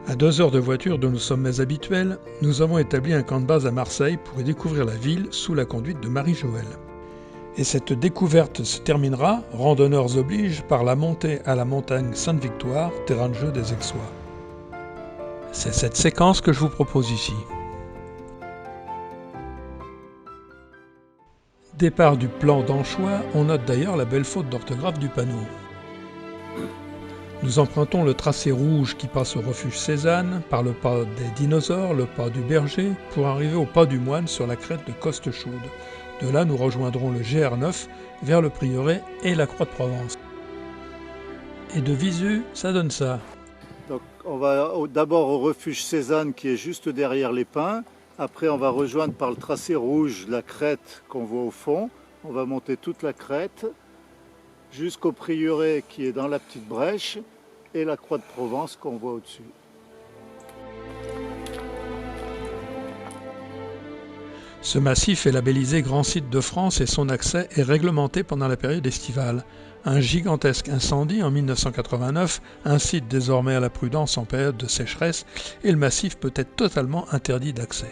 À 2 heures de voiture de nos sommets habituels, nous avons établi un camp de base à Marseille pour y découvrir la ville sous la conduite de Marie-Joëlle. Et cette découverte se terminera, randonneurs oblige, par la montée à la montagne Sainte-Victoire, terrain de jeu des Aixois. C'est cette séquence que je vous propose ici. Départ du plan d'Anchois, on note d'ailleurs la belle faute d'orthographe du panneau. Nous empruntons le tracé rouge qui passe au refuge Cézanne, par le pas des dinosaures, le pas du berger, pour arriver au pas du moine sur la crête de Costechaude. De là, nous rejoindrons le GR9 vers le prieuré et la Croix de Provence. Et de visu, ça donne ça. Donc on va d'abord au refuge Cézanne qui est juste derrière les pins. Après on va rejoindre par le tracé rouge la crête qu'on voit au fond. On va monter toute la crête jusqu'au prieuré qui est dans la petite brèche et la Croix de Provence qu'on voit au-dessus. Ce massif est labellisé Grand Site de France et son accès est réglementé pendant la période estivale. Un gigantesque incendie en 1989 incite désormais à la prudence en période de sécheresse et le massif peut être totalement interdit d'accès.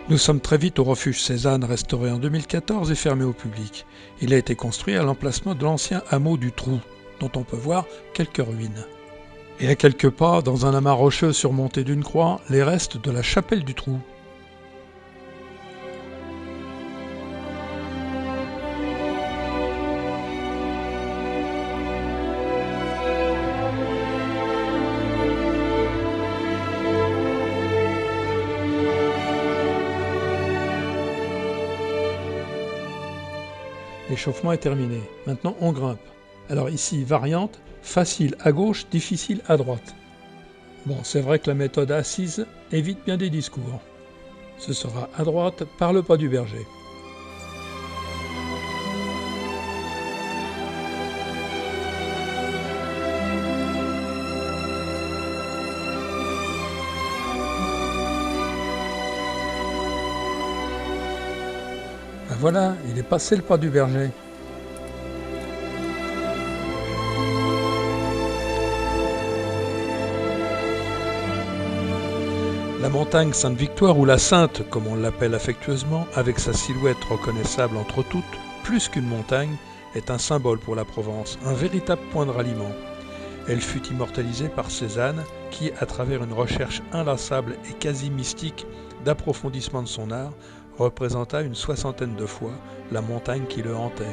Nous sommes très vite au refuge Cézanne, restauré en 2014 et fermé au public. Il a été construit à l'emplacement de l'ancien hameau du Trou, dont on peut voir quelques ruines. Et à quelques pas, dans un amas rocheux surmonté d'une croix, les restes de la chapelle du Trou. L'échauffement est terminé. Maintenant, on grimpe. Alors ici, variante, facile à gauche, difficile à droite. Bon, c'est vrai que la méthode assise évite bien des discours. Ce sera à droite par le pas du berger. Ben voilà, il est passé le pas du berger. La montagne Sainte-Victoire, ou la Sainte, comme on l'appelle affectueusement, avec sa silhouette reconnaissable entre toutes, plus qu'une montagne, est un symbole pour la Provence, un véritable point de ralliement. Elle fut immortalisée par Cézanne, qui, à travers une recherche inlassable et quasi mystique d'approfondissement de son art, représenta une 60aine de fois la montagne qui le hantait.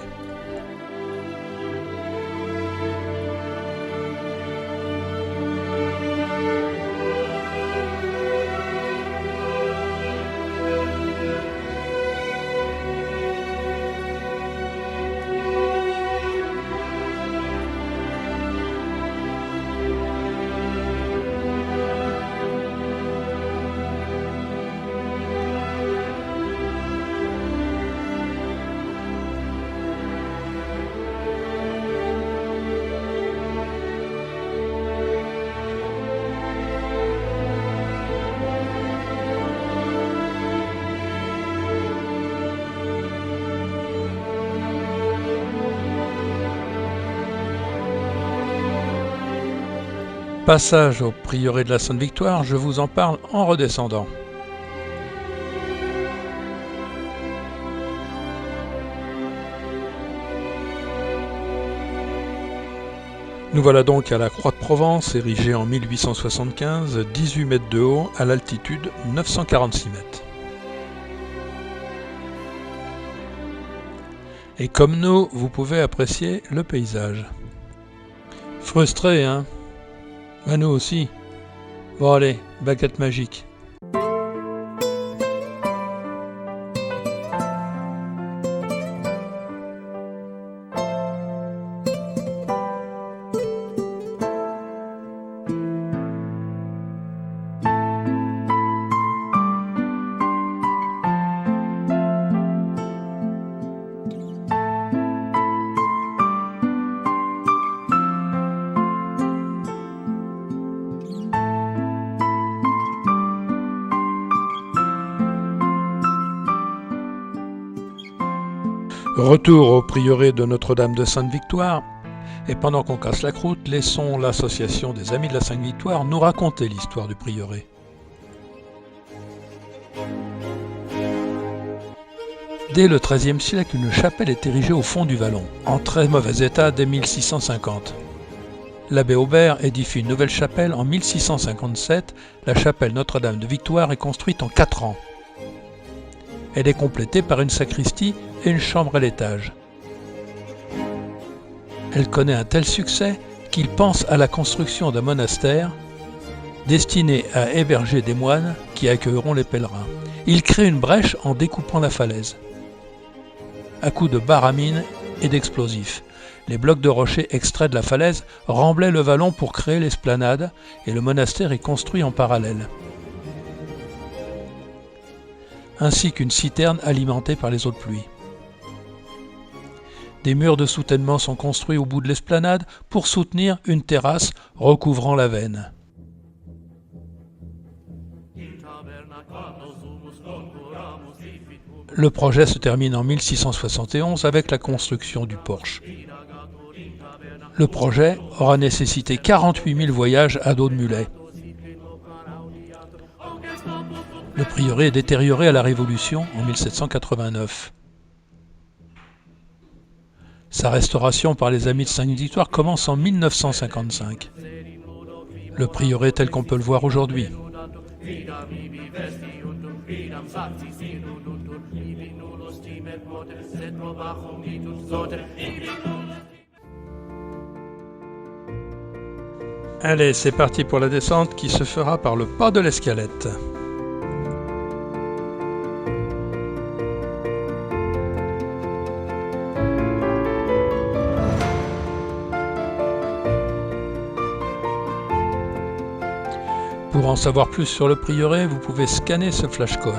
Passage au prieuré de la Sainte-Victoire, je vous en parle en redescendant. Nous voilà donc à la Croix de Provence, érigée en 1875, 18 mètres de haut, à l'altitude 946 mètres. Et comme nous, vous pouvez apprécier le paysage. Frustré, hein? Bah nous aussi. Bon allez, baguette magique. Retour au prieuré de Notre-Dame de Sainte-Victoire, et pendant qu'on casse la croûte, laissons l'association des Amis de la Sainte-Victoire nous raconter l'histoire du prieuré. Dès le XIIIe siècle, une chapelle est érigée au fond du vallon, en très mauvais état dès 1650. L'abbé Aubert édifie une nouvelle chapelle en 1657. La chapelle Notre-Dame de Victoire est construite en 4 ans. Elle est complétée par une sacristie et une chambre à l'étage. Elle connaît un tel succès qu'il pense à la construction d'un monastère destiné à héberger des moines qui accueilleront les pèlerins. Il crée une brèche en découpant la falaise, à coups de baramines et d'explosifs. Les blocs de rochers extraits de la falaise remblaient le vallon pour créer l'esplanade et le monastère est construit en parallèle, ainsi qu'une citerne alimentée par les eaux de pluie. Des murs de soutènement sont construits au bout de l'esplanade pour soutenir une terrasse recouvrant la veine. Le projet se termine en 1671 avec la construction du porche. Le projet aura nécessité 48 000 voyages à dos de mulet. Le prieuré est détérioré à la Révolution en 1789. Sa restauration par les Amis de Sainte-Victoire commence en 1955. Le prieuré tel qu'on peut le voir aujourd'hui. Allez, c'est parti pour la descente qui se fera par le pas de l'Escalette. Pour en savoir plus sur le prieuré, vous pouvez scanner ce flashcode.